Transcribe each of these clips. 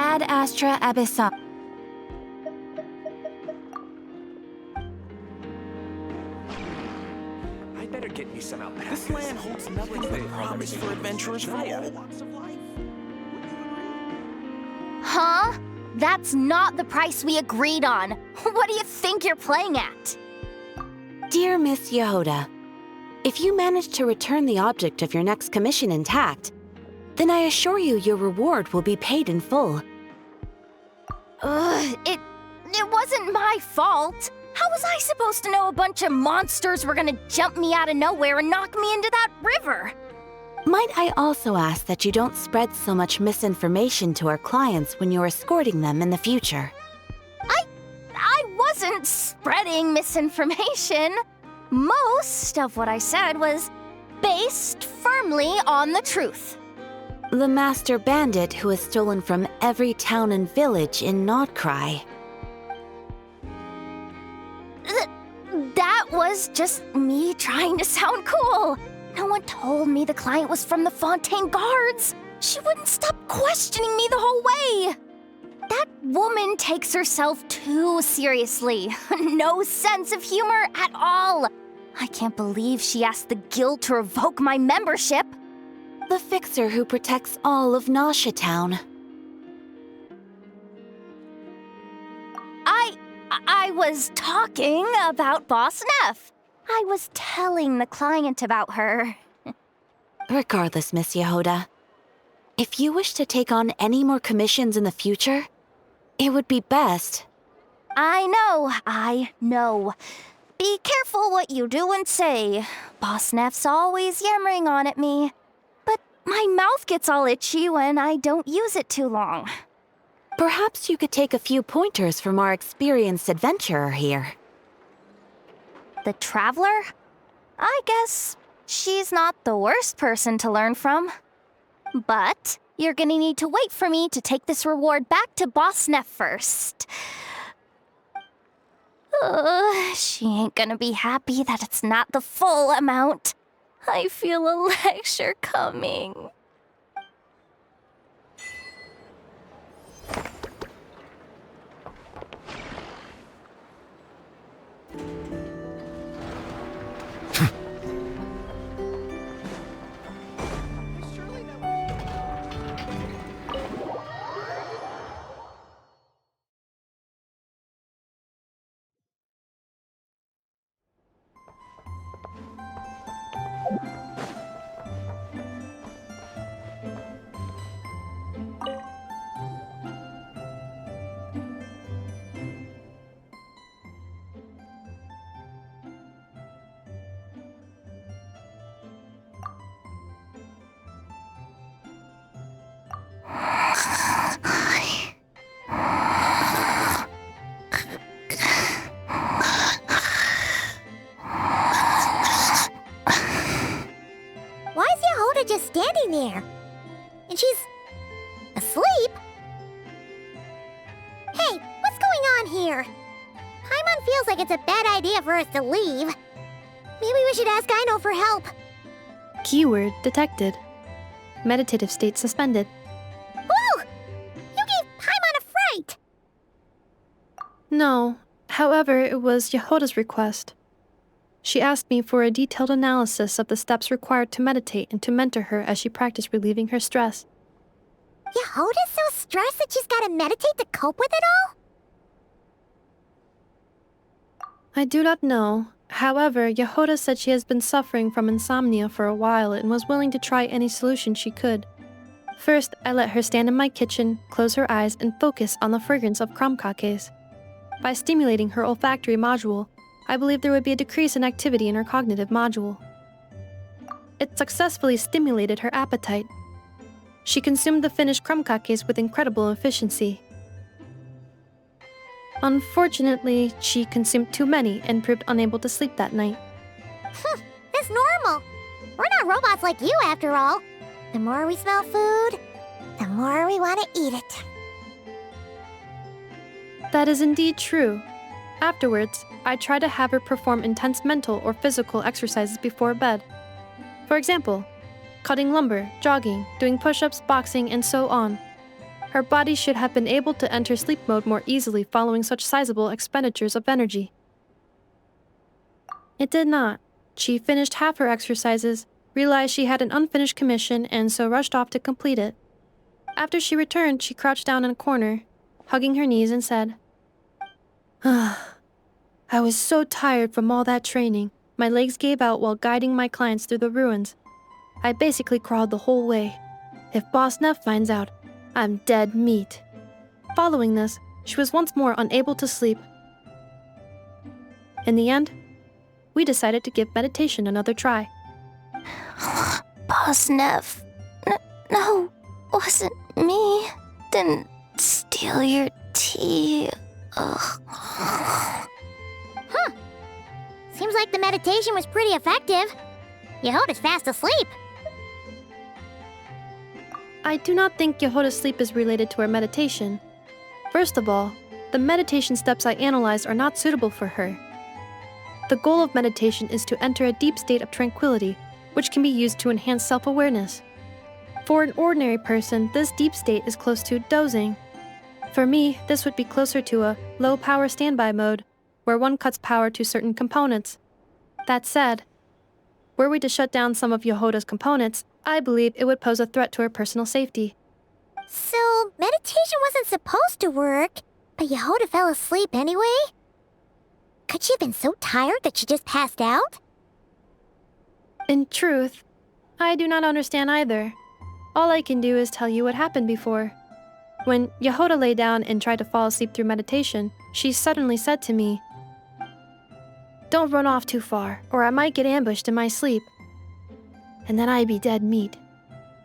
Ad astra abyssum. I better get me some alpacas. This land holds nothing but promise for adventurers for all walks of life. Huh? That's not the price we agreed on. What do you think you're playing at? Dear Miss Yehoda, if you manage to return the object of your next commission intact, then I assure you your reward will be paid in full. It wasn't my fault. How was I supposed to know a bunch of monsters were gonna jump me out of nowhere and knock me into that river? Might I also ask that you don't spread so much misinformation to our clients when you're escorting them in the future? I wasn't spreading misinformation. Most of what I said was based firmly on the truth. The master bandit who has stolen from every town and village in Nodcry. That was just me trying to sound cool. No one told me the client was from the Fontaine Guards. She wouldn't stop questioning me the whole way. That woman takes herself too seriously. No sense of humor at all. I can't believe she asked the guild to revoke my membership. The fixer who protects all of Nasha Town. I was talking about Boss Neff. I was telling the client about her. Regardless, Miss Yehoda, if you wish to take on any more commissions in the future, it would be best. I know. Be careful what you do and say. Boss Neff's always yammering on at me. But my mouth gets all itchy when I don't use it too long. Perhaps you could take a few pointers from our experienced adventurer here. The Traveler? I guess she's not the worst person to learn from. But you're gonna need to wait for me to take this reward back to Boss Neff first. She ain't gonna be happy that it's not the full amount. I feel a lecture coming. Just standing there. And she's asleep? Hey, what's going on here? Paimon feels like it's a bad idea for us to leave. Maybe we should ask Aino for help. Keyword detected. Meditative state suspended. Whoa! You gave Paimon a fright! No. However, it was Yehoda's request. She asked me for a detailed analysis of the steps required to meditate and to mentor her as she practiced relieving her stress. Yehoda's so stressed that she's gotta meditate to cope with it all? I do not know. However, Yehoda said she has been suffering from insomnia for a while and was willing to try any solution she could. First, I let her stand in my kitchen, close her eyes, and focus on the fragrance of crumcakes. By stimulating her olfactory module, I believe there would be a decrease in activity in her cognitive module. It successfully stimulated her appetite. She consumed the finished crumcakes with incredible efficiency. Unfortunately, she consumed too many and proved unable to sleep that night. That's normal. We're not robots like you, after all. The more we smell food, the more we want to eat it. That is indeed true. Afterwards, I try to have her perform intense mental or physical exercises before bed. For example, cutting lumber, jogging, doing push-ups, boxing, and so on. Her body should have been able to enter sleep mode more easily following such sizable expenditures of energy. It did not. She finished half her exercises, realized she had an unfinished commission, and so rushed off to complete it. After she returned, she crouched down in a corner, hugging her knees, and said, I was so tired from all that training. My legs gave out while guiding my clients through the ruins. I basically crawled the whole way. If Boss Neff finds out, I'm dead meat. Following this, she was once more unable to sleep. In the end, we decided to give meditation another try. Boss Neff. No, wasn't me. Didn't steal your tea. Ugh. Seems like the meditation was pretty effective. Yehoda's fast asleep. I do not think Yehoda's sleep is related to her meditation. First of all, the meditation steps I analyzed are not suitable for her. The goal of meditation is to enter a deep state of tranquility, which can be used to enhance self-awareness. For an ordinary person, this deep state is close to dozing. For me, this would be closer to a low-power standby mode, where one cuts power to certain components. That said, were we to shut down some of Yehoda's components, I believe it would pose a threat to her personal safety. So, meditation wasn't supposed to work, but Yehoda fell asleep anyway? Could she have been so tired that she just passed out? In truth, I do not understand either. All I can do is tell you what happened before. When Yehoda lay down and tried to fall asleep through meditation, she suddenly said to me, "Don't run off too far, or I might get ambushed in my sleep. And then I'd be dead meat."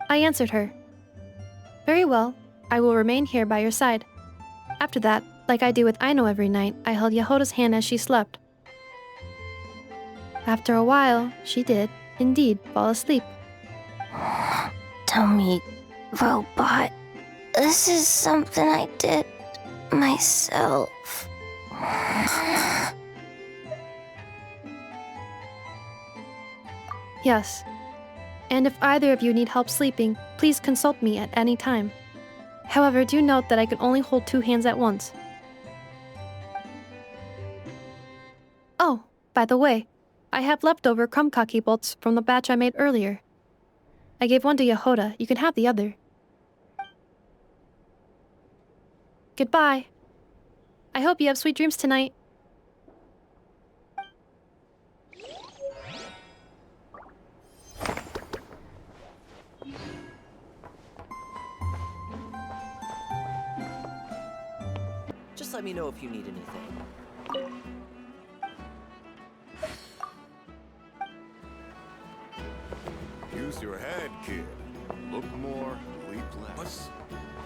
I answered her, "Very well, I will remain here by your side." After that, like I do with Aino every night, I held Yehoda's hand as she slept. After a while, she did, indeed, fall asleep. Dummy robot. This is something I did myself. Yes. And if either of you need help sleeping, please consult me at any time. However, do note that I can only hold 2 hands at once. Oh, by the way, I have leftover krumkaki bolts from the batch I made earlier. I gave one to Yehoda. You can have the other. Goodbye. I hope you have sweet dreams tonight. Just let me know if you need anything. Use your head, kid. Look more, leap less.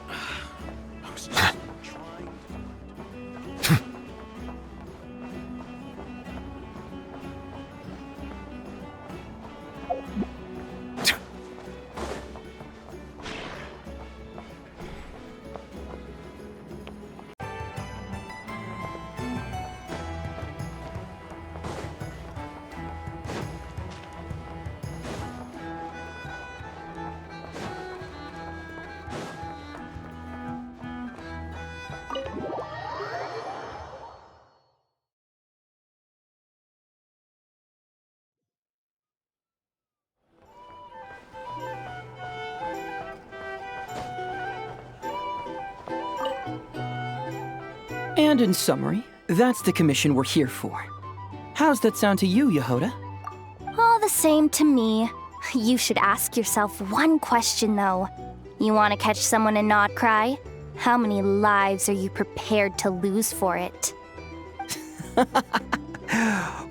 I was just trying. And in summary, that's the commission we're here for. How's that sound to you, Yehoda? All the same to me. You should ask yourself one question, though. You want to catch someone and not cry? How many lives are you prepared to lose for it?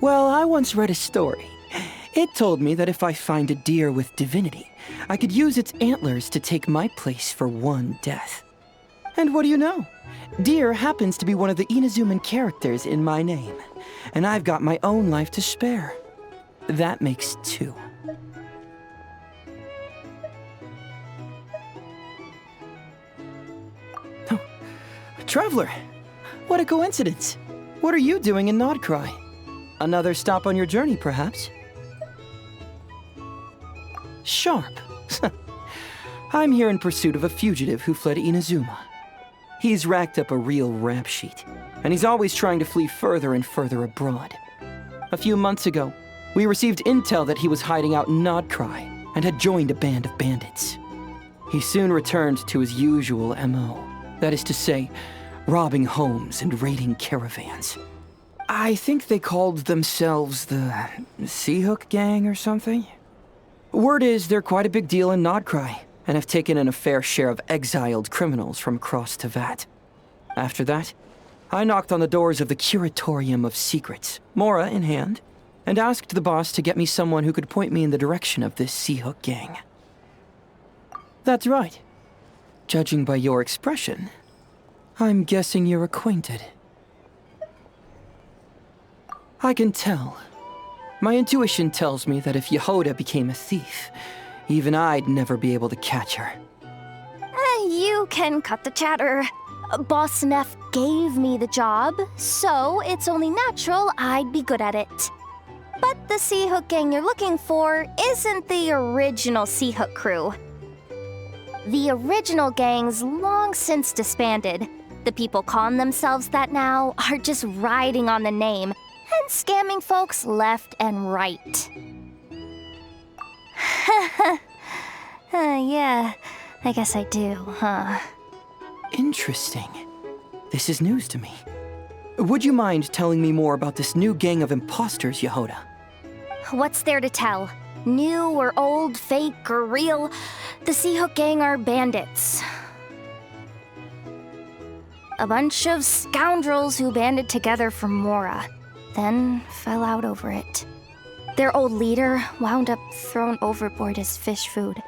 Well, I once read a story. It told me that if I find a deer with divinity, I could use its antlers to take my place for one death. And what do you know? Deer happens to be one of the Inazuman characters in my name, and I've got my own life to spare. That makes 2. Oh, Traveler, what a coincidence. What are you doing in Nodcry? Another stop on your journey, perhaps? Sharp. I'm here in pursuit of a fugitive who fled Inazuma. He's racked up a real rap sheet, and he's always trying to flee further and further abroad. A few months ago, we received intel that he was hiding out in Nodcry and had joined a band of bandits. He soon returned to his usual MO, that is to say, robbing homes and raiding caravans. I think they called themselves the Seahook Gang or something. Word is they're quite a big deal in Nodcry, and have taken in a fair share of exiled criminals from across Tevat. After that, I knocked on the doors of the Curatorium of Secrets, Mora in hand, and asked the boss to get me someone who could point me in the direction of this Seahook Gang. That's right. Judging by your expression, I'm guessing you're acquainted. I can tell. My intuition tells me that if Yehoda became a thief, even I'd never be able to catch her. You can cut the chatter. Boss Neff gave me the job, so it's only natural I'd be good at it. But the Seahook Gang you're looking for isn't the original Seahook crew. The original gang's long since disbanded. The people calling themselves that now are just riding on the name and scamming folks left and right. Yeah, I guess I do, huh? Interesting. This is news to me. Would you mind telling me more about this new gang of imposters, Yehoda? What's there to tell? New or old, fake or real, the Seahook Gang are bandits. A bunch of scoundrels who banded together for Mora, then fell out over it. Their old leader wound up thrown overboard as fish food,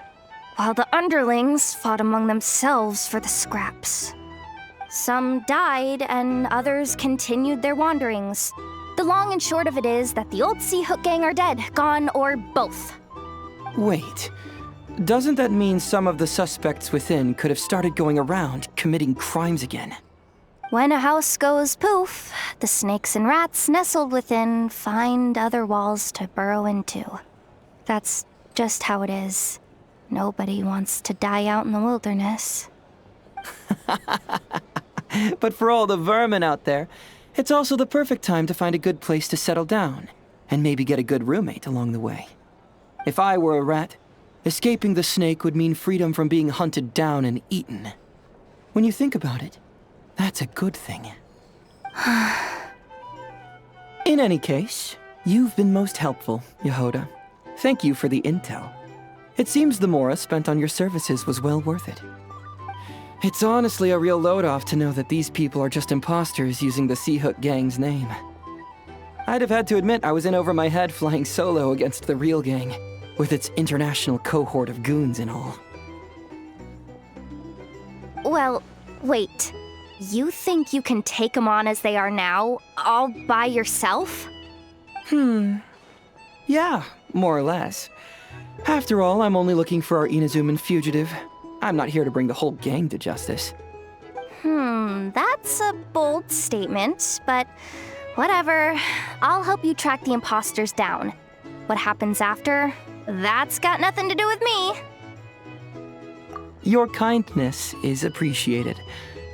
while the underlings fought among themselves for the scraps. Some died, and others continued their wanderings. The long and short of it is that the old Seahook Gang are dead, gone, or both. Wait. Doesn't that mean some of the suspects within could have started going around committing crimes again? When a house goes poof, the snakes and rats nestled within find other walls to burrow into. That's just how it is. Nobody wants to die out in the wilderness. But for all the vermin out there, it's also the perfect time to find a good place to settle down, and maybe get a good roommate along the way. If I were a rat, escaping the snake would mean freedom from being hunted down and eaten. When you think about it, that's a good thing. In any case, you've been most helpful, Yehoda. Thank you for the intel. It seems the Mora spent on your services was well worth it. It's honestly a real load-off to know that these people are just imposters using the Seahook Gang's name. I'd have had to admit I was in over my head flying solo against the real gang, with its international cohort of goons and all. Well, wait. You think you can take them on as they are now, all by yourself? Yeah, more or less. After all, I'm only looking for our Inazuman fugitive. I'm not here to bring the whole gang to justice. That's a bold statement, but whatever. I'll help you track the imposters down. What happens after? That's got nothing to do with me. Your kindness is appreciated,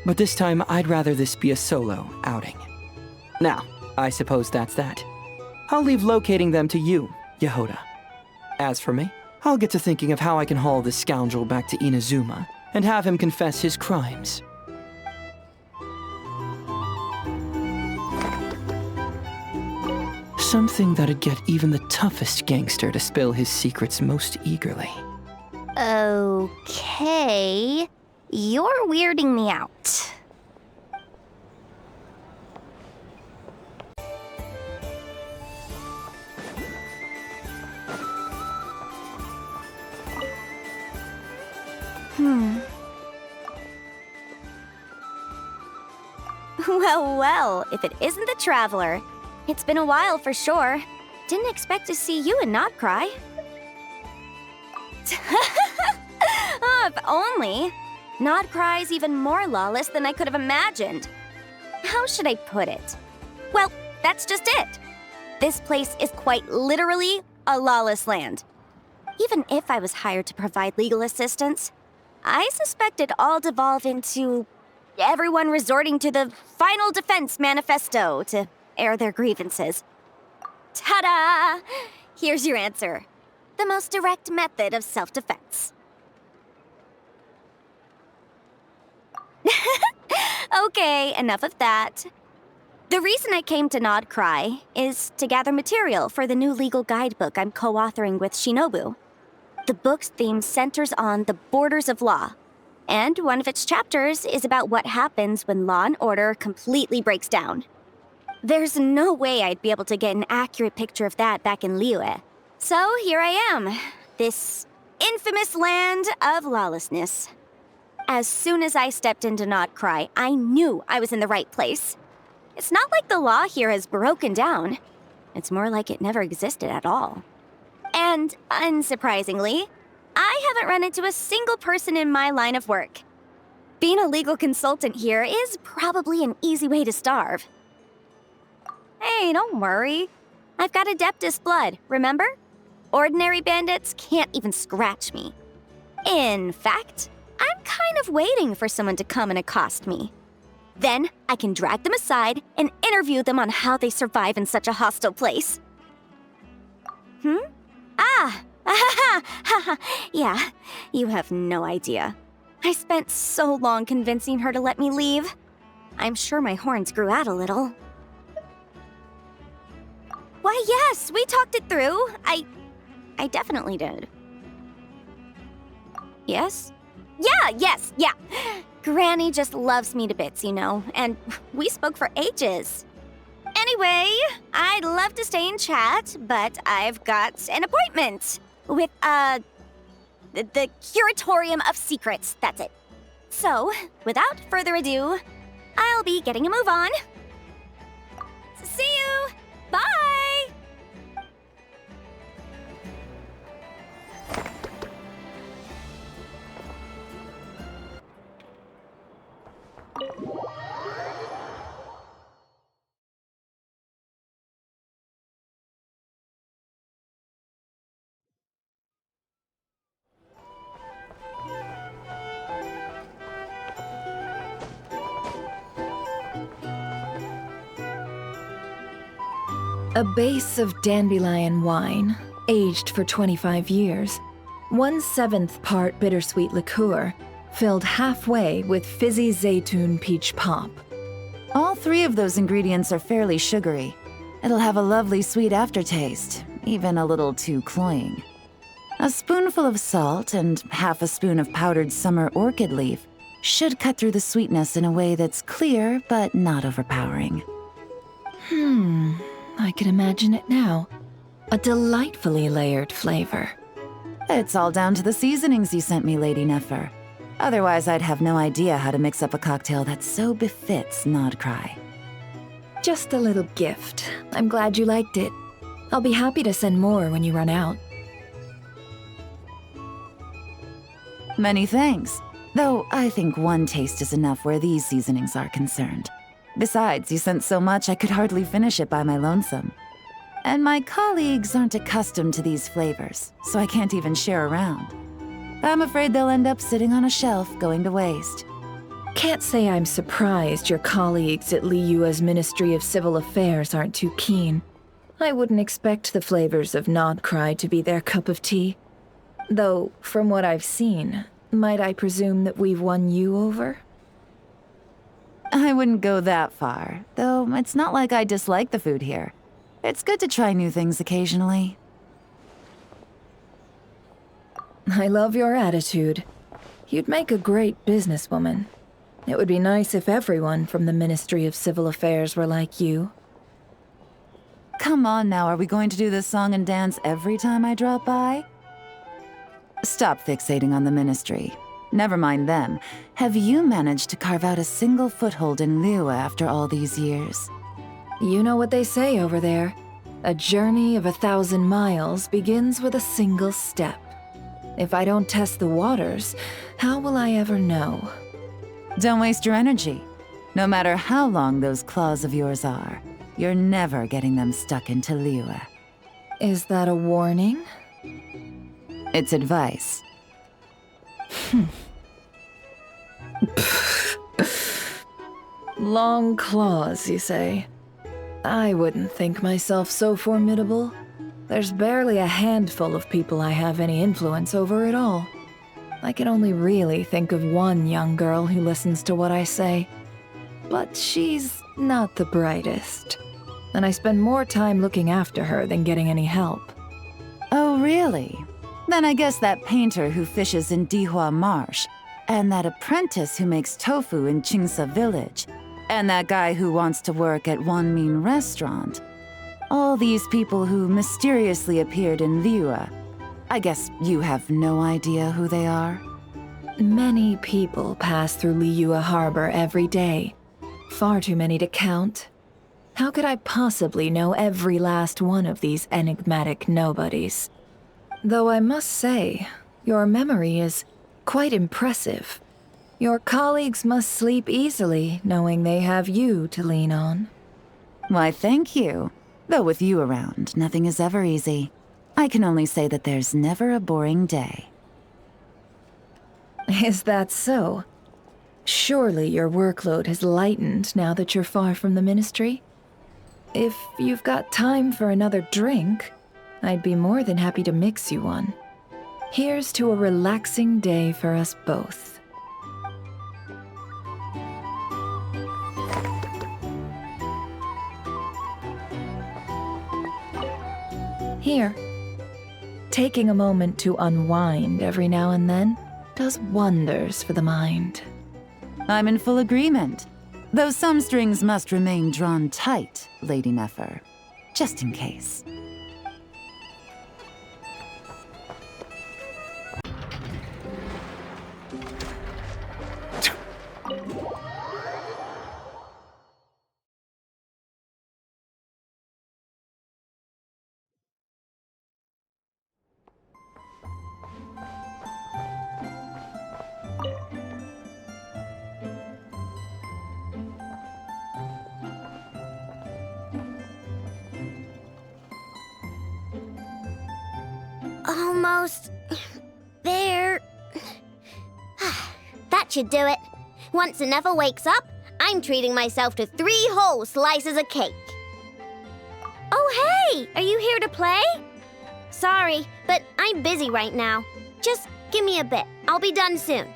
but this time I'd rather this be a solo outing. Now, I suppose that's that. I'll leave locating them to you, Yehoda. As for me, I'll get to thinking of how I can haul this scoundrel back to Inazuma and have him confess his crimes. Something that'd get even the toughest gangster to spill his secrets most eagerly. Okay. You're weirding me out. Well, if it isn't the Traveler. It's been a while for sure. Didn't expect to see you and not cry. Oh, if only. Not cry's even more lawless than I could have imagined. How should I put it? Well, that's just it. This place is quite literally a lawless land. Even if I was hired to provide legal assistance, I suspect it'd all devolve into everyone resorting to the Final Defense Manifesto to air their grievances. Ta-da! Here's your answer. The most direct method of self-defense. Okay, enough of that. The reason I came to Nod Cry is to gather material for the new legal guidebook I'm co-authoring with Shinobu. The book's theme centers on the borders of law, and one of its chapters is about what happens when law and order completely breaks down. There's no way I'd be able to get an accurate picture of that back in Liyue. So here I am, this infamous land of lawlessness. As soon as I stepped into Nod Cry, I knew I was in the right place. It's not like the law here has broken down. It's more like it never existed at all. And, unsurprisingly, I haven't run into a single person in my line of work. Being a legal consultant here is probably an easy way to starve. Hey, don't worry. I've got Adeptus blood, remember? Ordinary bandits can't even scratch me. In fact, I'm kind of waiting for someone to come and accost me. Then I can drag them aside and interview them on how they survive in such a hostile place. Yeah, you have no idea. I spent so long convincing her to let me leave. I'm sure my horns grew out a little. Why, yes, we talked it through. I definitely did. Yes? Yeah. Granny just loves me to bits, you know, and we spoke for ages. Anyway, I'd love to stay and chat, but I've got an appointment with, the Curatorium of Secrets, that's it. So, without further ado, I'll be getting a move on. See you! Bye! A base of dandelion wine, aged for 25 years, 1/7 part bittersweet liqueur, filled halfway with fizzy zaytun peach pop. All 3 of those ingredients are fairly sugary. It'll have a lovely sweet aftertaste, even a little too cloying. A spoonful of salt and half a spoon of powdered summer orchid leaf should cut through the sweetness in a way that's clear but not overpowering. I can imagine it now. A delightfully layered flavor. It's all down to the seasonings you sent me, Lady Nefer. Otherwise, I'd have no idea how to mix up a cocktail that so befits Nod Cry. Just a little gift. I'm glad you liked it. I'll be happy to send more when you run out. Many thanks. Though I think 1 taste is enough where these seasonings are concerned. Besides, you sent so much I could hardly finish it by my lonesome. And my colleagues aren't accustomed to these flavors, so I can't even share around. I'm afraid they'll end up sitting on a shelf going to waste. Can't say I'm surprised your colleagues at Liyue's Ministry of Civil Affairs aren't too keen. I wouldn't expect the flavors of Nod Cry to be their cup of tea. Though, from what I've seen, might I presume that we've won you over? I wouldn't go that far, though it's not like I dislike the food here. It's good to try new things occasionally. I love your attitude. You'd make a great businesswoman. It would be nice if everyone from the Ministry of Civil Affairs were like you. Come on now, are we going to do this song and dance every time I drop by? Stop fixating on the Ministry. Never mind them. Have you managed to carve out a single foothold in Liyue after all these years? You know what they say over there. A journey of 1,000 miles begins with a single step. If I don't test the waters, how will I ever know? Don't waste your energy. No matter how long those claws of yours are, you're never getting them stuck into Liyue. Is that a warning? It's advice. Long claws, you say? I wouldn't think myself so formidable. There's barely a handful of people I have any influence over at all. I can only really think of one young girl who listens to what I say. But she's not the brightest. And I spend more time looking after her than getting any help. Oh, really? Then I guess that painter who fishes in Dihua Marsh, and that apprentice who makes tofu in Qingsa Village, and that guy who wants to work at Wanmin Restaurant. All these people who mysteriously appeared in Liyue. I guess you have no idea who they are? Many people pass through Liyue Harbor every day. Far too many to count. How could I possibly know every last one of these enigmatic nobodies? Though I must say, your memory is quite impressive. Your colleagues must sleep easily knowing they have you to lean on. Why, thank you. Though with you around, nothing is ever easy. I can only say that there's never a boring day. Is that so? Surely your workload has lightened now that you're far from the ministry? If you've got time for another drink, I'd be more than happy to mix you one. Here's to a relaxing day for us both. Here. Taking a moment to unwind every now and then does wonders for the mind. I'm in full agreement. Though some strings must remain drawn tight, Lady Nefer. Just in case. Almost there. That should do it. Once Anefa wakes up, I'm treating myself to 3 whole slices of cake. Oh, hey! Are you here to play? Sorry, but I'm busy right now. Just give me a bit. I'll be done soon.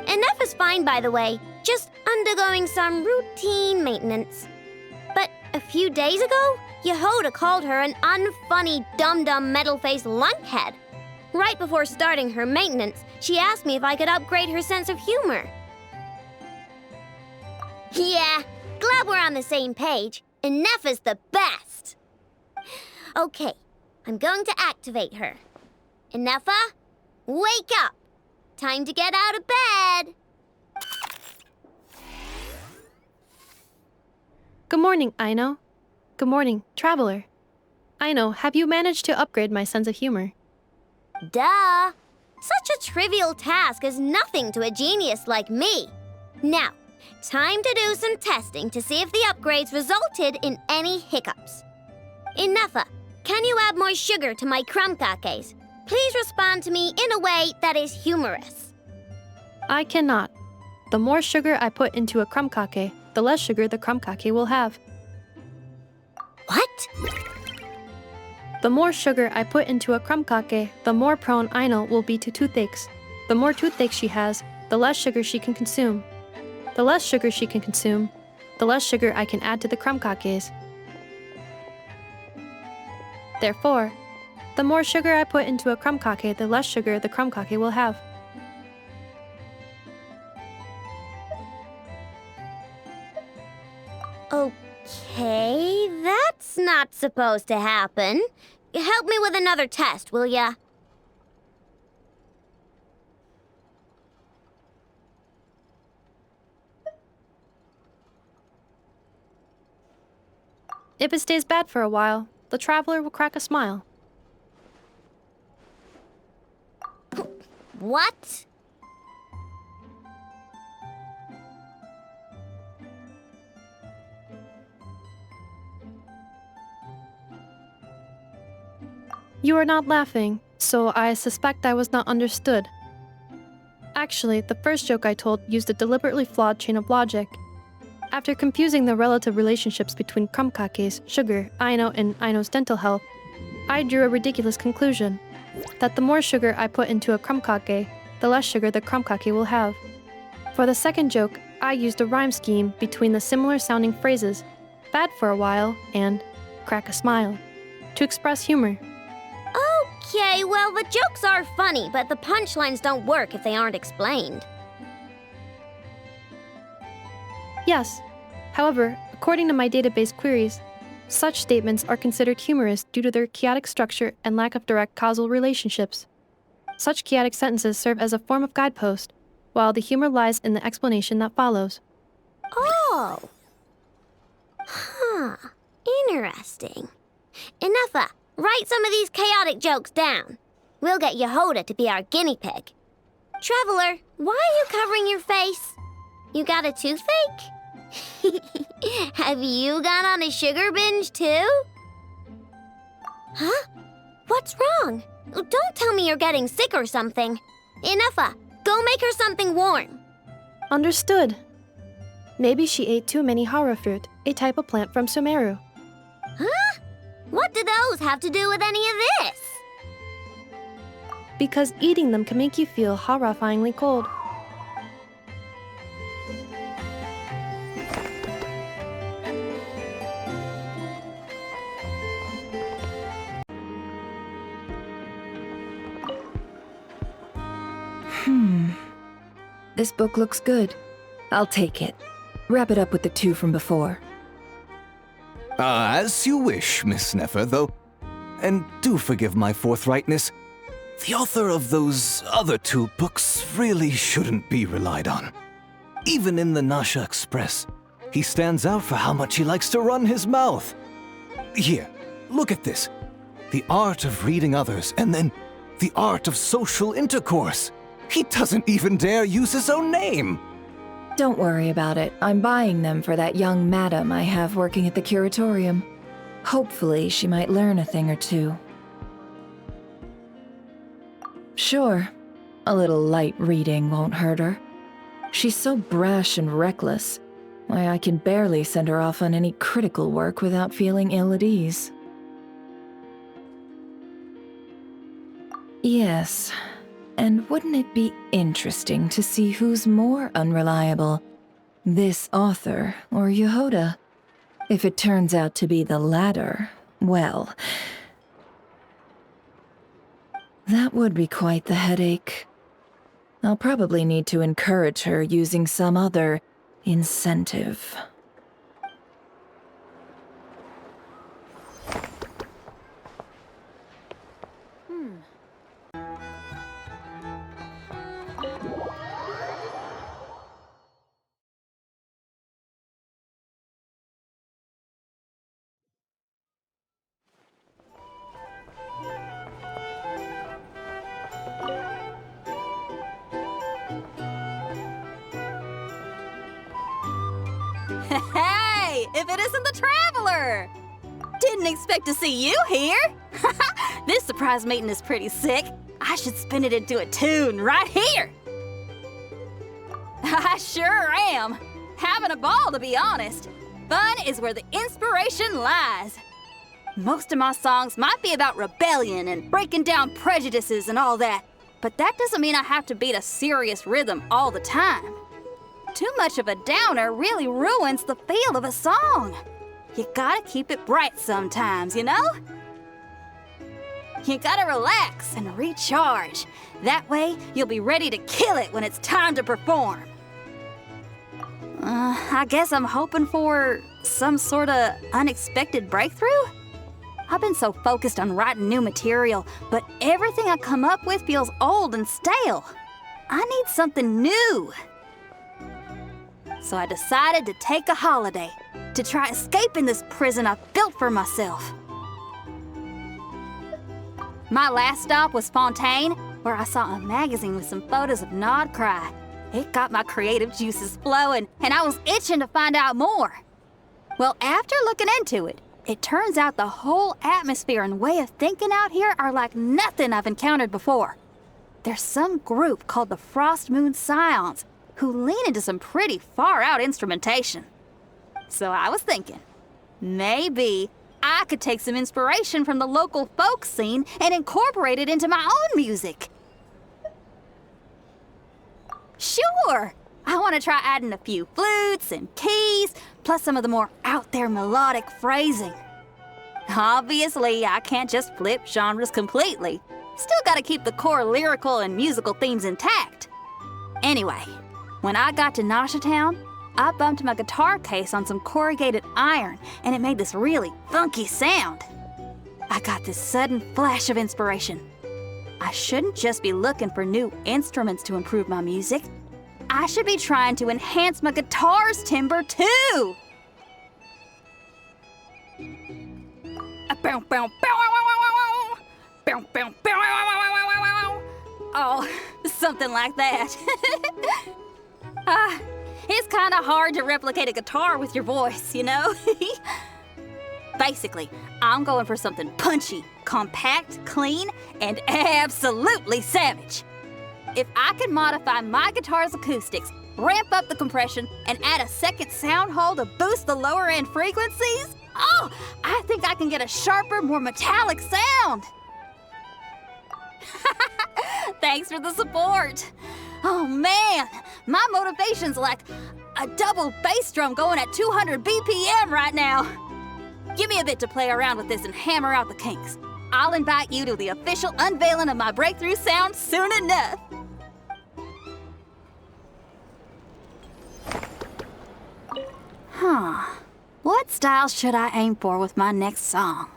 Anefa's fine, by the way. Just undergoing some routine maintenance. But a few days ago, Yehoda called her an unfunny, dum-dum, metal-faced lunkhead. Right before starting her maintenance, she asked me if I could upgrade her sense of humor. Yeah, glad we're on the same page. Anefa's the best. Okay, I'm going to activate her. Anefa, wake up. Time to get out of bed. Good morning, Aino. Good morning, Traveler. Aino, have you managed to upgrade my sense of humor? Duh! Such a trivial task is nothing to a genius like me. Now, time to do some testing to see if the upgrades resulted in any hiccups. Inefa, can you add more sugar to my crumb cakes? Please respond to me in a way that is humorous. I cannot. The more sugar I put into a crumb cake, the less sugar the crumb cake will have. What? The more sugar I put into a crumb cake, the more prone Aino will be to toothaches. The more toothaches she has, the less sugar she can consume. The less sugar she can consume, the less sugar I can add to the crumb cakes. Therefore, the more sugar I put into a crumb cake, the less sugar the crumb cake will have. Okay, that's not supposed to happen. Help me with another test, will ya? If it stays bad for a while, the traveler will crack a smile. What? You are not laughing, so I suspect I was not understood. Actually, the first joke I told used a deliberately flawed chain of logic. After confusing the relative relationships between Krumkake's sugar, Aino, and Aino's dental health, I drew a ridiculous conclusion. That the more sugar I put into a Krumkake, the less sugar the Krumkake will have. For the second joke, I used a rhyme scheme between the similar sounding phrases, bad for a while and crack a smile, to express humor. Okay, well, the jokes are funny, but the punchlines don't work if they aren't explained. Yes. However, according to my database queries, such statements are considered humorous due to their chaotic structure and lack of direct causal relationships. Such chaotic sentences serve as a form of guidepost, while the humor lies in the explanation that follows. Oh. Huh. Interesting. Enough. Write some of these chaotic jokes down. We'll get Yehoda to be our guinea pig. Traveler, why are you covering your face? You got a toothache? Have you gone on a sugar binge too? Huh? What's wrong? Don't tell me you're getting sick or something. Enough. Go make her something warm. Understood. Maybe she ate too many hara fruit, a type of plant from Sumeru. Huh? What do those have to do with any of this? Because eating them can make you feel horrifyingly cold. This book looks good. I'll take it. Wrap it up with the 2 from before. As you wish, Miss Nefer, though. And do forgive my forthrightness. The author of those other 2 books really shouldn't be relied on. Even in the Nasha Express, he stands out for how much he likes to run his mouth. Here, look at this. The art of reading others, and then the art of social intercourse. He doesn't even dare use his own name. Don't worry about it. I'm buying them for that young madam I have working at the curatorium. Hopefully, she might learn a thing or 2. Sure, a little light reading won't hurt her. She's so brash and reckless. Why, I can barely send her off on any critical work without feeling ill at ease. Yes. And wouldn't it be interesting to see who's more unreliable? This author or Yehoda? If it turns out to be the latter, well... that would be quite the headache. I'll probably need to encourage her using some other incentive. Hey, if it isn't the Traveler! Didn't expect to see you here. This surprise meeting is pretty sick. I should spin it into a tune right here. I sure am. Having a ball, to be honest. Fun is where the inspiration lies. Most of my songs might be about rebellion and breaking down prejudices and all that, but that doesn't mean I have to beat a serious rhythm all the time. Too much of a downer really ruins the feel of a song. You gotta keep it bright sometimes, you know? You gotta relax and recharge. That way, you'll be ready to kill it when it's time to perform. I guess I'm hoping for some sort of unexpected breakthrough? I've been so focused on writing new material, but everything I come up with feels old and stale. I need something new. So I decided to take a holiday, to try escaping this prison I've built for myself. My last stop was Fontaine, where I saw a magazine with some photos of Nodcry. It got my creative juices flowing, and I was itching to find out more. Well, after looking into it, it turns out the whole atmosphere and way of thinking out here are like nothing I've encountered before. There's some group called the Frost Moon Scions who lean into some pretty far-out instrumentation. So I was thinking, maybe I could take some inspiration from the local folk scene and incorporate it into my own music. Sure! I want to try adding a few flutes and keys, plus some of the more out there melodic phrasing. Obviously, I can't just flip genres completely. Still gotta keep the core lyrical and musical themes intact. Anyway, when I got to Nasha Town, I bumped my guitar case on some corrugated iron, and it made this really funky sound. I got this sudden flash of inspiration. I shouldn't just be looking for new instruments to improve my music. I should be trying to enhance my guitar's timbre too! Oh, something like that. It's kind of hard to replicate a guitar with your voice, you know? Basically, I'm going for something punchy, compact, clean, and absolutely savage. If I can modify my guitar's acoustics, ramp up the compression, and add a second sound hole to boost the lower end frequencies, oh, I think I can get a sharper, more metallic sound. Thanks for the support. Oh man, my motivation's like a double bass drum going at 200 BPM right now. Give me a bit to play around with this and hammer out the kinks. I'll invite you to the official unveiling of my breakthrough sound soon enough. Huh. What style should I aim for with my next song?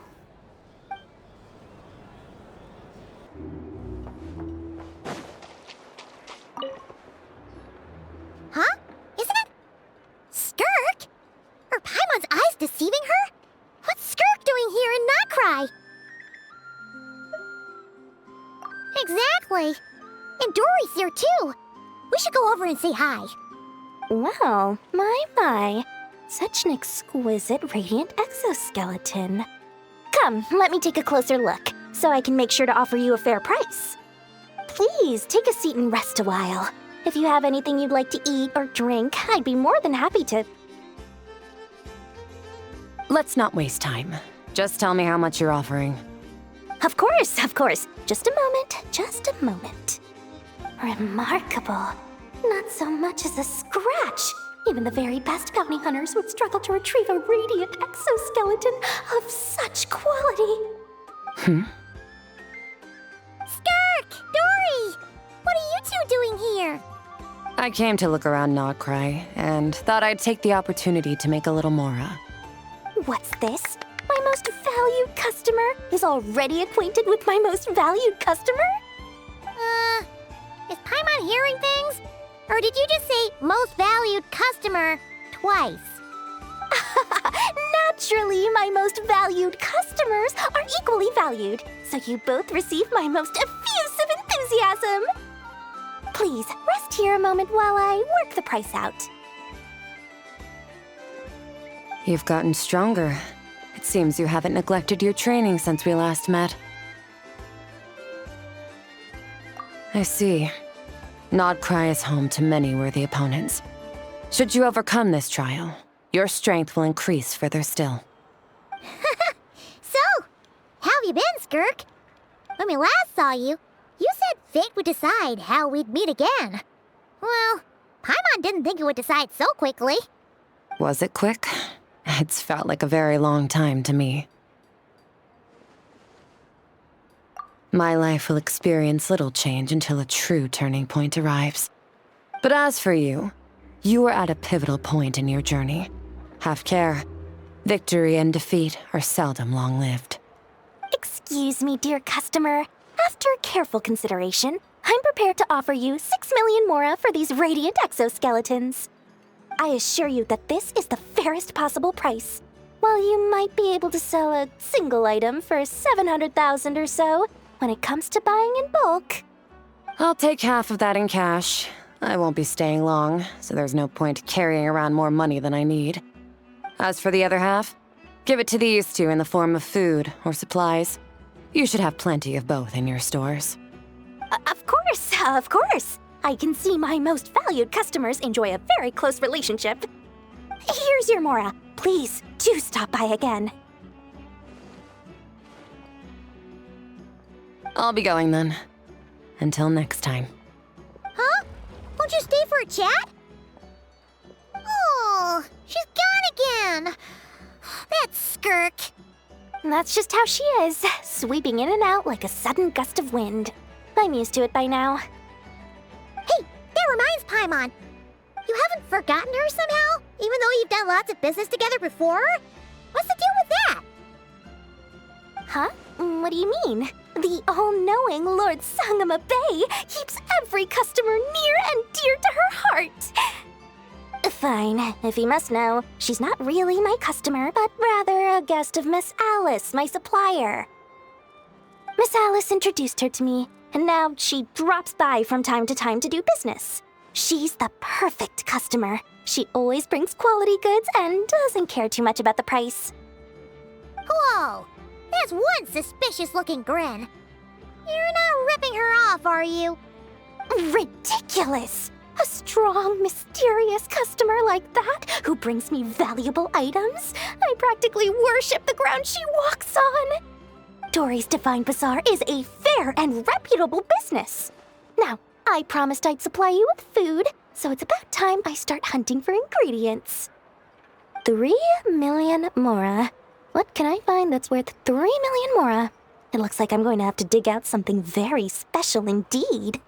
Huh? Isn't it? Skirk? Are Paimon's eyes deceiving her? What's Skirk doing here in Notcry? Exactly. And Dory's here too. We should go over and say hi. Well, my. Such an exquisite radiant exoskeleton. Come, let me take a closer look, so I can make sure to offer you a fair price. Please, take a seat and rest a while. If you have anything you'd like to eat or drink, I'd be more than happy to... Let's not waste time. Just tell me how much you're offering. Of course. Just a moment. Remarkable. Not so much as a scratch. Even the very best bounty hunters would struggle to retrieve a radiant exoskeleton of such quality. Skirk! Dory! What are you two doing here? I came to look around Notcry, and thought I'd take the opportunity to make a little mora. What's this? My most valued customer is already acquainted with my most valued customer? Is Paimon hearing things? Or did you just say most valued customer twice? Naturally, my most valued customers are equally valued, so you both receive my most effusive enthusiasm. Please, rest here a moment while I work the price out. You've gotten stronger. It seems you haven't neglected your training since we last met. I see. Notcry is home to many worthy opponents. Should you overcome this trial, your strength will increase further still. So, how have you been, Skirk? When we last saw you, you said fate would decide how we'd meet again. Well, Paimon didn't think it would decide so quickly. Was it quick? It's felt like a very long time to me. My life will experience little change until a true turning point arrives. But as for you, you are at a pivotal point in your journey. Have care. Victory and defeat are seldom long-lived. Excuse me, dear customer. After careful consideration, I'm prepared to offer you 6 million mora for these radiant exoskeletons. I assure you that this is the fairest possible price. While you might be able to sell a single item for 700,000 or so, when it comes to buying in bulk... I'll take half of that in cash. I won't be staying long, so there's no point carrying around more money than I need. As for the other half, give it to these two in the form of food or supplies. You should have plenty of both in your stores. Of course. I can see my most valued customers enjoy a very close relationship. Here's your mora. please do stop by again. I'll be going then. Until next time. Huh? Won't you stay for a chat? Oh, she's gone again. That skirk. That's just how she is, sweeping in and out like a sudden gust of wind. I'm used to it by now. Hey, that reminds Paimon. You haven't forgotten her somehow? Even though you've done lots of business together before? What's the deal with that? Huh? What do you mean? The all-knowing Lord Sangama Bay keeps every customer near and dear to her heart. Fine, if you must know, she's not really my customer, but rather a guest of Miss Alice, my supplier. Miss Alice introduced her to me, and now she drops by from time to time to do business. She's the perfect customer. She always brings quality goods and doesn't care too much about the price. Whoa! That's one suspicious-looking grin. You're not ripping her off, are you? Ridiculous! A strong, mysterious customer like that who brings me valuable items? I practically worship the ground she walks on. Dory's Divine Bazaar is a fair and reputable business. Now, I promised I'd supply you with food, so it's about time I start hunting for ingredients. 3 million mora. What can I find that's worth 3 million mora? It looks like I'm going to have to dig out something very special indeed.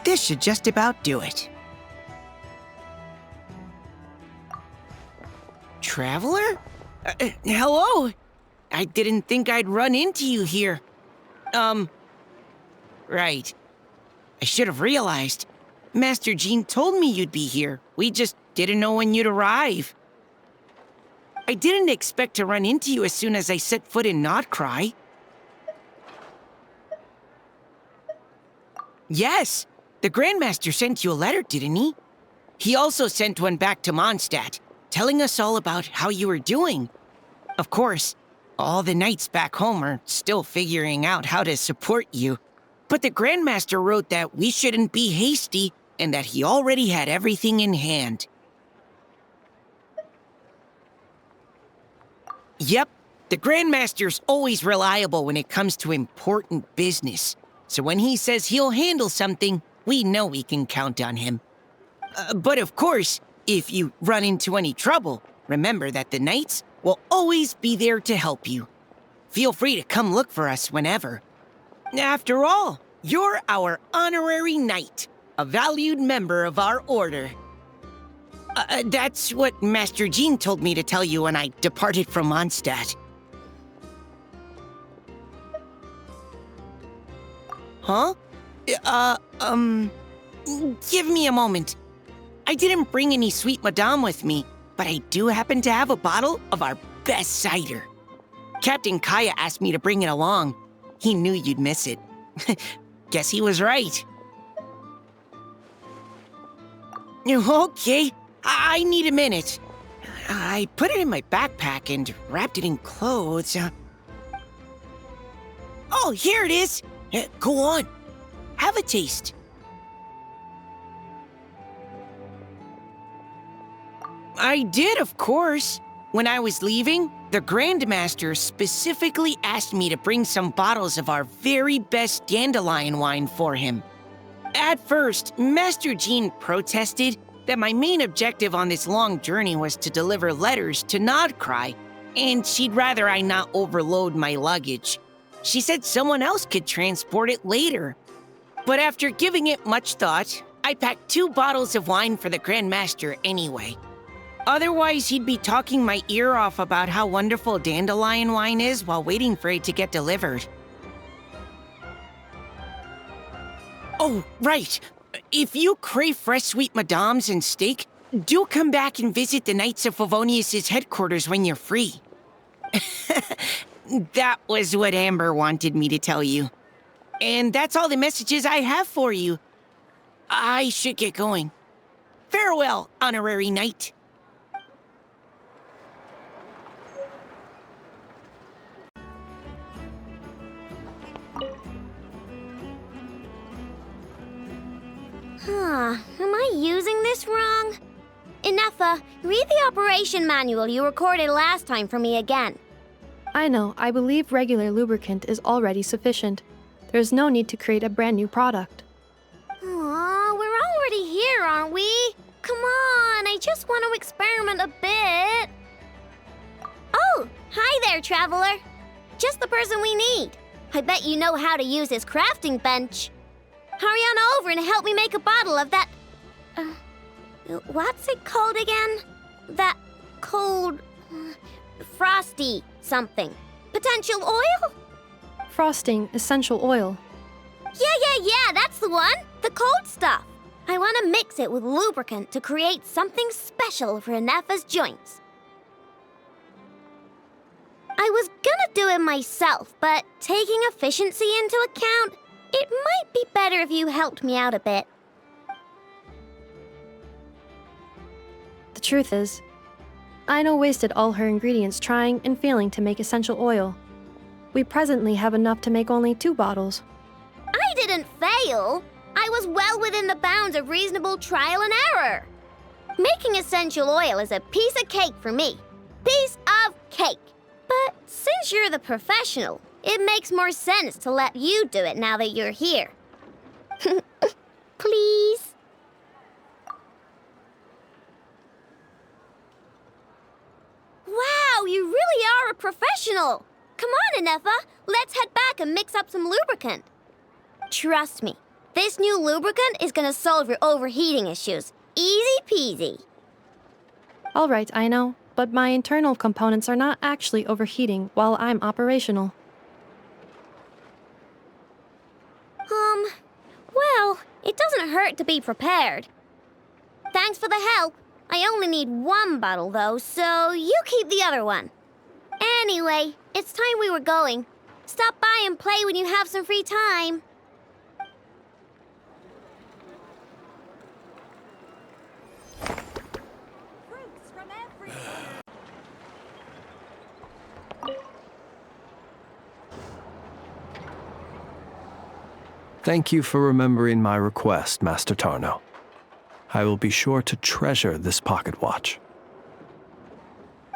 This should just about do it. Traveler? Hello? I didn't think I'd run into you here. Right. I should have realized. Master Jean told me you'd be here. We just didn't know when you'd arrive. I didn't expect to run into you as soon as I set foot in Notcry. Yes, the Grandmaster sent you a letter, didn't he? He also sent one back to Mondstadt, telling us all about how you were doing. Of course, all the knights back home are still figuring out how to support you. But the Grandmaster wrote that we shouldn't be hasty and that he already had everything in hand. Yep, the Grandmaster's always reliable when it comes to important business. So when he says he'll handle something, we know we can count on him. But of course, if you run into any trouble, remember that the knights will always be there to help you. Feel free to come look for us whenever. After all, you're our honorary knight, a valued member of our order. That's what Master Jean told me to tell you when I departed from Mondstadt. Huh? Give me a moment. I didn't bring any sweet madame with me, but I do happen to have a bottle of our best cider. Captain Kaya asked me to bring it along. He knew you'd miss it. Guess he was right. Okay, I need a minute. I put it in my backpack and wrapped it in clothes. Oh, here it is. Go on. Have a taste. I did, of course. When I was leaving, the Grandmaster specifically asked me to bring some bottles of our very best dandelion wine for him. At first, Master Jean protested that my main objective on this long journey was to deliver letters to Nodcry, and she'd rather I not overload my luggage. She said someone else could transport it later. But after giving it much thought, I packed 2 bottles of wine for the Grandmaster anyway. Otherwise, he'd be talking my ear off about how wonderful dandelion wine is while waiting for it to get delivered. Oh, right. If you crave fresh sweet madames and steak, do come back and visit the Knights of Favonius' headquarters when you're free. That was what Amber wanted me to tell you. And that's all the messages I have for you. I should get going. Farewell, honorary knight. Huh, am I using this wrong? Ineffa, read the operation manual you recorded last time for me again. I know, I believe regular lubricant is already sufficient. There's no need to create a brand new product. Aw, we're already here, aren't we? Come on, I just want to experiment a bit. Oh, hi there, traveler. Just the person we need. I bet you know how to use this crafting bench. Hurry on over and help me make a bottle of that... what's it called again? That cold... frosty something. Potential oil? Frosting essential oil. Yeah, that's the one. The cold stuff. I want to mix it with lubricant to create something special for Ineffa's joints. I was gonna do it myself, but taking efficiency into account, it might be better if you helped me out a bit. The truth is, Aino wasted all her ingredients trying and failing to make essential oil. We presently have enough to make only 2 bottles. I didn't fail. I was well within the bounds of reasonable trial and error. Making essential oil is a piece of cake for me. Piece of cake. But since you're the professional, it makes more sense to let you do it now that you're here. Please? Wow, you really are a professional! Come on, Ineffa, let's head back and mix up some lubricant. Trust me, this new lubricant is gonna solve your overheating issues. Easy peasy. Alright, Aino, but my internal components are not actually overheating while I'm operational. Well, it doesn't hurt to be prepared. Thanks for the help. I only need 1 bottle, though, so you keep the other one. Anyway, it's time we were going. Stop by and play when you have some free time. Thank you for remembering my request, Master Tarno. I will be sure to treasure this pocket watch.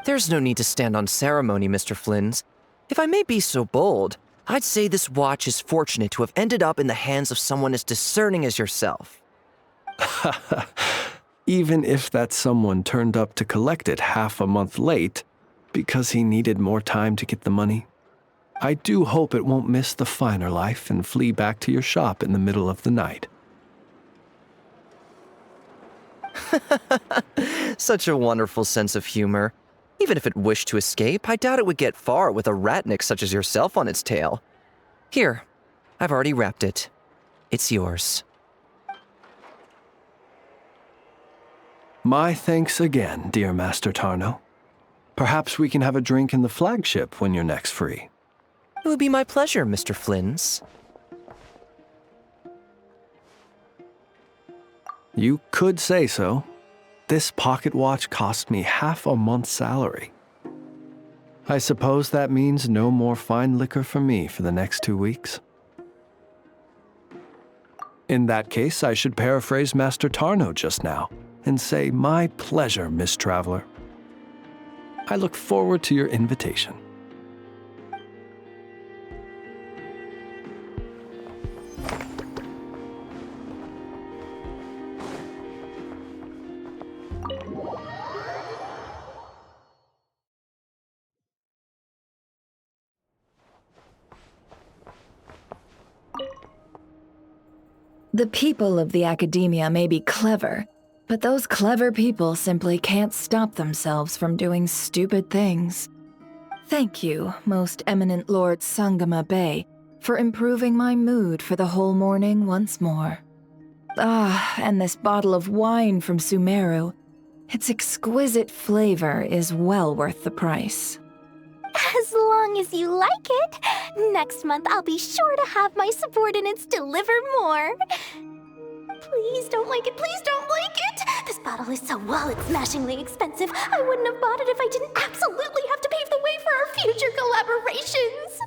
There's no need to stand on ceremony, Mr. Flynn's. If I may be so bold, I'd say this watch is fortunate to have ended up in the hands of someone as discerning as yourself. Even if that someone turned up to collect it half a month late because he needed more time to get the money, I do hope it won't miss the finer life and flee back to your shop in the middle of the night. Such a wonderful sense of humor. Even if it wished to escape, I doubt it would get far with a ratnik such as yourself on its tail. Here, I've already wrapped it. It's yours. My thanks again, dear Master Tarno. Perhaps we can have a drink in the flagship when you're next free. It would be my pleasure, Mr. Flynn's. You could say so. This pocket watch cost me half a month's salary. I suppose that means no more fine liquor for me for the next 2 weeks. In that case, I should paraphrase Master Tarno just now and say, my pleasure, Miss Traveler. I look forward to your invitation. The people of the academia may be clever, but those clever people simply can't stop themselves from doing stupid things. Thank you, most eminent Lord Sangama Bey, for improving my mood for the whole morning once more. Ah, and this bottle of wine from Sumeru. Its exquisite flavor is well worth the price. As long as you like it. Next month, I'll be sure to have my subordinates deliver more. Please don't like it. Please don't like it. This bottle is so wallet-smashingly expensive. I wouldn't have bought it if I didn't absolutely have to pave the way for our future collaborations.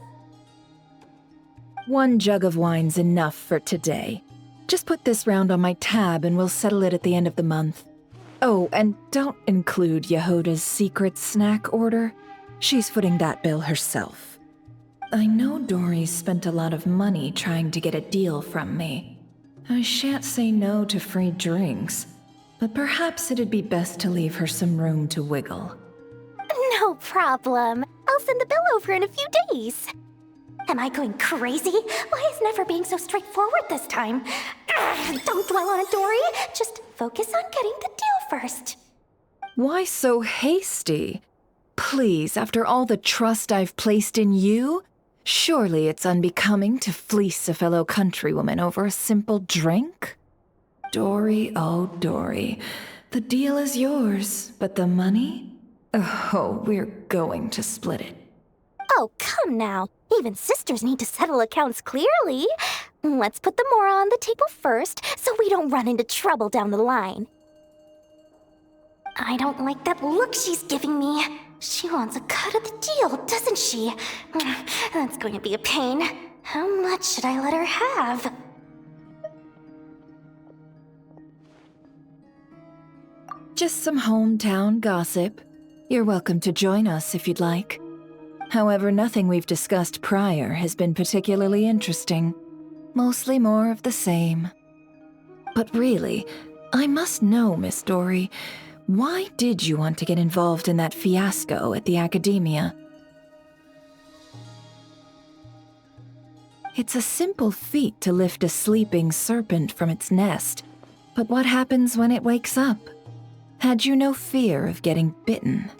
1 jug of wine's enough for today. Just put this round on my tab and we'll settle it at the end of the month. Oh, and don't include Yehoda's secret snack order. She's footing that bill herself. I know Dory's spent a lot of money trying to get a deal from me. I shan't say no to free drinks, but perhaps it'd be best to leave her some room to wiggle. No problem. I'll send the bill over in a few days. Am I going crazy? Why is Nefer being so straightforward this time? Don't dwell on it, Dory. Just focus on getting the deal first. Why so hasty? Please, after all the trust I've placed in you, surely it's unbecoming to fleece a fellow countrywoman over a simple drink? Dory, oh Dory, the deal is yours, but the money? Oh, we're going to split it. Oh, come now. Even sisters need to settle accounts clearly. Let's put the mora on the table first, so we don't run into trouble down the line. I don't like that look she's giving me. She wants a cut of the deal, doesn't she? That's going to be a pain. How much should I let her have? Just some hometown gossip. You're welcome to join us if you'd like. However, nothing we've discussed prior has been particularly interesting. Mostly more of the same. But really, I must know, Miss Dory, why did you want to get involved in that fiasco at the Academia? It's a simple feat to lift a sleeping serpent from its nest, but what happens when it wakes up? Had you no fear of getting bitten?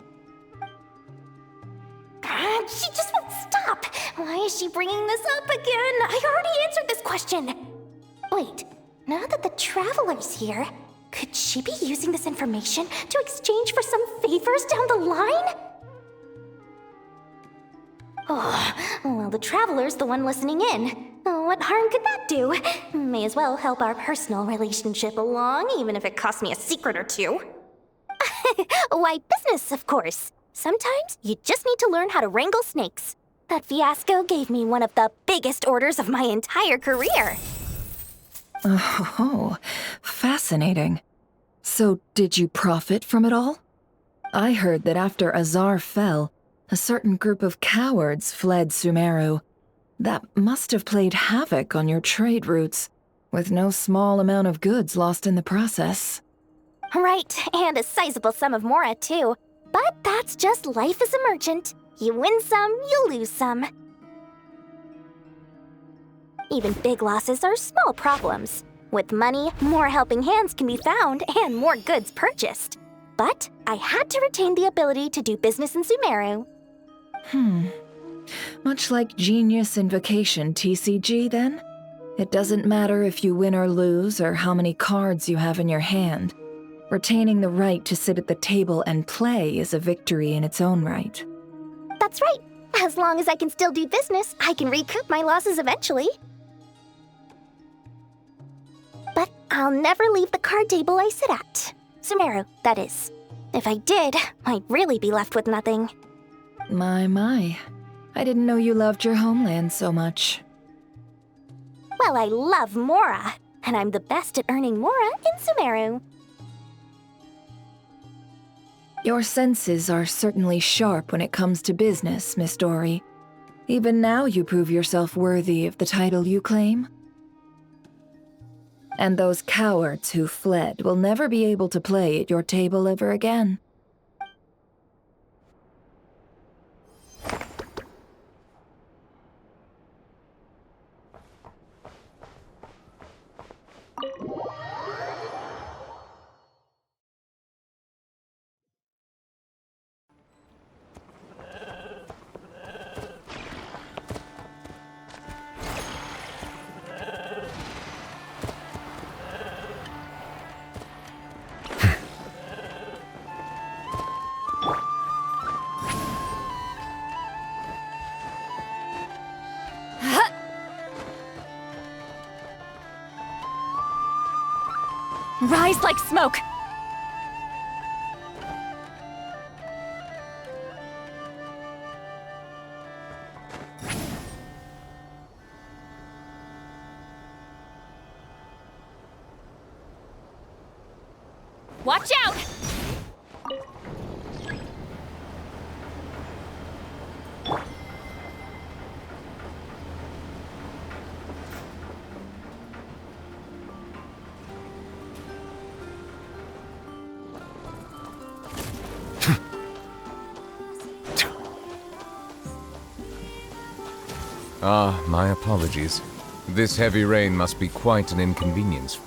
She just won't stop. Why is she bringing this up again? I already answered this question. Wait, now that the Traveler's here, could she be using this information to exchange for some favors down the line? Oh, well, the Traveler's the one listening in. What harm could that do? May as well help our personal relationship along, even if it costs me a secret or two. Why, business, of course. Sometimes you just need to learn how to wrangle snakes. That fiasco gave me one of the biggest orders of my entire career. Oh, fascinating. So, did you profit from it all? I heard that after Azar fell, a certain group of cowards fled Sumeru. That must have played havoc on your trade routes, with no small amount of goods lost in the process. Right, and a sizable sum of mora, too. But that's just life as a merchant. You win some, you lose some. Even big losses are small problems. With money, more helping hands can be found and more goods purchased. But I had to retain the ability to do business in Sumeru. Much like Genius Invocation TCG, then? It doesn't matter if you win or lose or how many cards you have in your hand. Retaining the right to sit at the table and play is a victory in its own right. That's right. As long as I can still do business, I can recoup my losses eventually. But I'll never leave the card table I sit at. Sumeru, that is. If I did, I'd really be left with nothing. My. I didn't know you loved your homeland so much. Well, I love mora, and I'm the best at earning mora in Sumeru. Your senses are certainly sharp when it comes to business, Miss Dory. Even now you prove yourself worthy of the title you claim. And those cowards who fled will never be able to play at your table ever again. Rise like smoke! Watch out! Ah, my apologies. This heavy rain must be quite an inconvenience.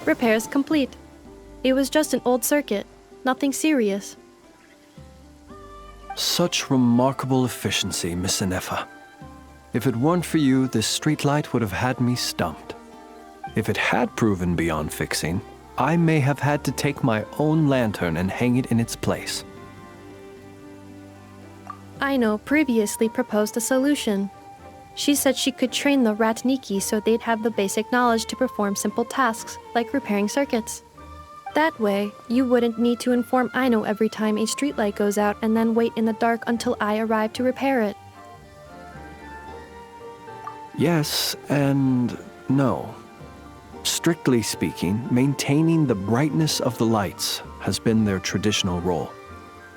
Repairs complete. It was just an old circuit, nothing serious. Such remarkable efficiency, Miss Anefa. If it weren't for you, this streetlight would have had me stumped. If it had proven beyond fixing, I may have had to take my own lantern and hang it in its place. Aino previously proposed a solution. She said she could train the Ratniki so they'd have the basic knowledge to perform simple tasks, like repairing circuits. That way, you wouldn't need to inform Aino every time a streetlight goes out and then wait in the dark until I arrive to repair it. Yes and no. Strictly speaking, maintaining the brightness of the lights has been their traditional role.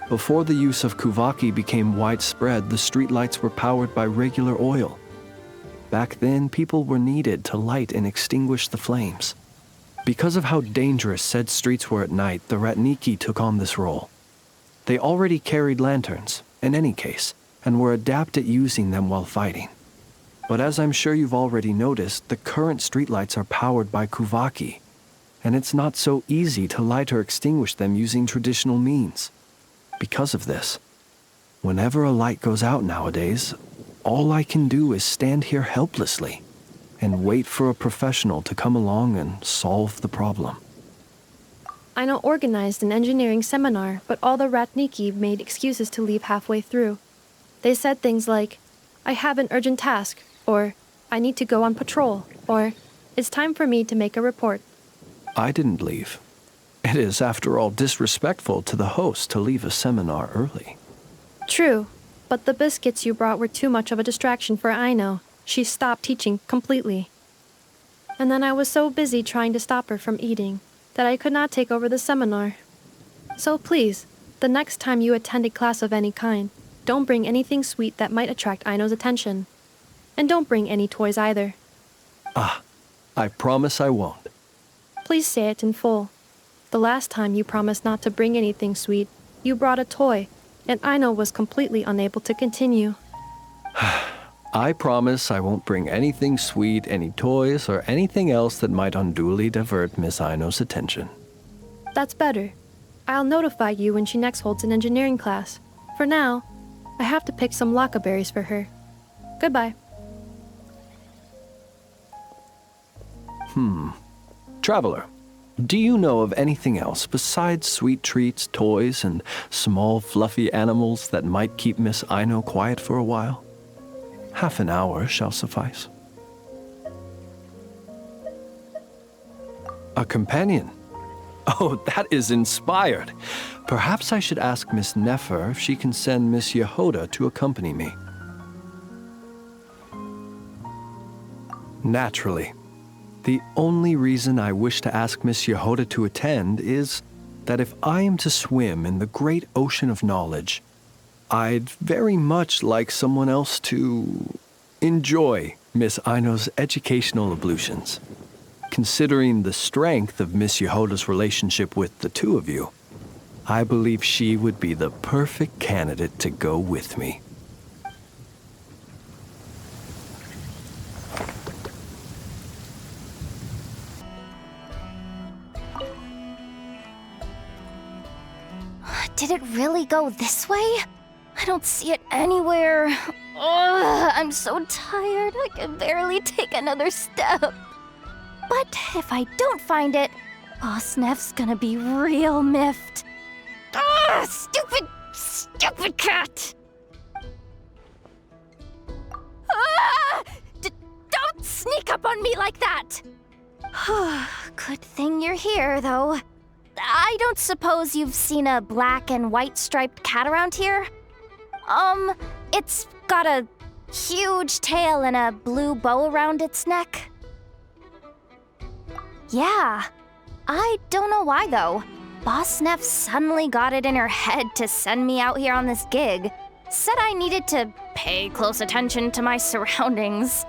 Before the use of Kuvaki became widespread, the streetlights were powered by regular oil. Back then, people were needed to light and extinguish the flames. Because of how dangerous said streets were at night, the Ratniki took on this role. They already carried lanterns, in any case, and were adept at using them while fighting. But as I'm sure you've already noticed, the current streetlights are powered by Kuvaki, and it's not so easy to light or extinguish them using traditional means. Because of this, whenever a light goes out nowadays, all I can do is stand here helplessly and wait for a professional to come along and solve the problem. Aino organized an engineering seminar, but all the Ratniki made excuses to leave halfway through. They said things like, "I have an urgent task," or "I need to go on patrol," or "It's time for me to make a report." I didn't leave. It is, after all, disrespectful to the host to leave a seminar early. True, but the biscuits you brought were too much of a distraction for Aino. She stopped teaching completely. And then I was so busy trying to stop her from eating that I could not take over the seminar. So please, the next time you attend a class of any kind, don't bring anything sweet that might attract Aino's attention. And don't bring any toys either. I promise I won't. Please say it in full. The last time you promised not to bring anything sweet, you brought a toy, and Aino was completely unable to continue. I promise I won't bring anything sweet, any toys, or anything else that might unduly divert Miss Aino's attention. That's better. I'll notify you when she next holds an engineering class. For now, I have to pick some laka berries for her. Goodbye. Traveler, do you know of anything else besides sweet treats, toys, and small fluffy animals that might keep Miss Aino quiet for a while? Half an hour shall suffice. A companion? Oh, that is inspired. Perhaps I should ask Miss Nefer if she can send Miss Yehoda to accompany me. Naturally. The only reason I wish to ask Miss Yehoda to attend is that if I am to swim in the great ocean of knowledge, I'd very much like someone else to enjoy Miss Aino's educational ablutions. Considering the strength of Miss Yehoda's relationship with the two of you, I believe she would be the perfect candidate to go with me. Did it really go this way? I don't see it anywhere. Ugh, I'm so tired, I can barely take another step. But if I don't find it, Boss Neff's gonna be real miffed. Ugh, stupid cat! Don't sneak up on me like that! Good thing you're here, though. I don't suppose you've seen a black and white striped cat around here? It's got a huge tail and a blue bow around its neck. Yeah, I don't know why, though. Boss Neff suddenly got it in her head to send me out here on this gig. Said I needed to pay close attention to my surroundings.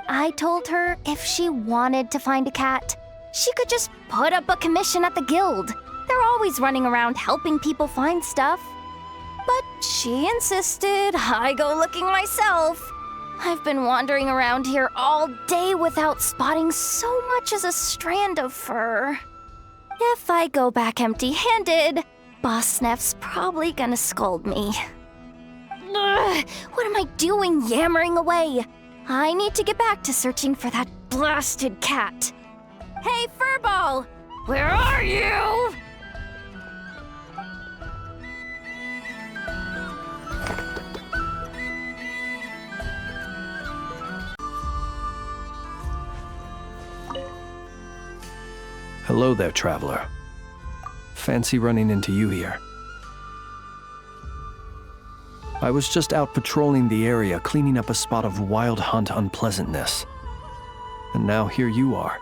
I told her if she wanted to find a cat, she could just put up a commission at the guild. They're always running around helping people find stuff. But she insisted I go looking myself. I've been wandering around here all day without spotting so much as a strand of fur. If I go back empty-handed, Boss Neff's probably gonna scold me. Ugh, what am I doing yammering away? I need to get back to searching for that blasted cat. Hey, Furball! Where are you? Hello there, traveler. Fancy running into you here. I was just out patrolling the area, cleaning up a spot of wild hunt unpleasantness. And now here you are.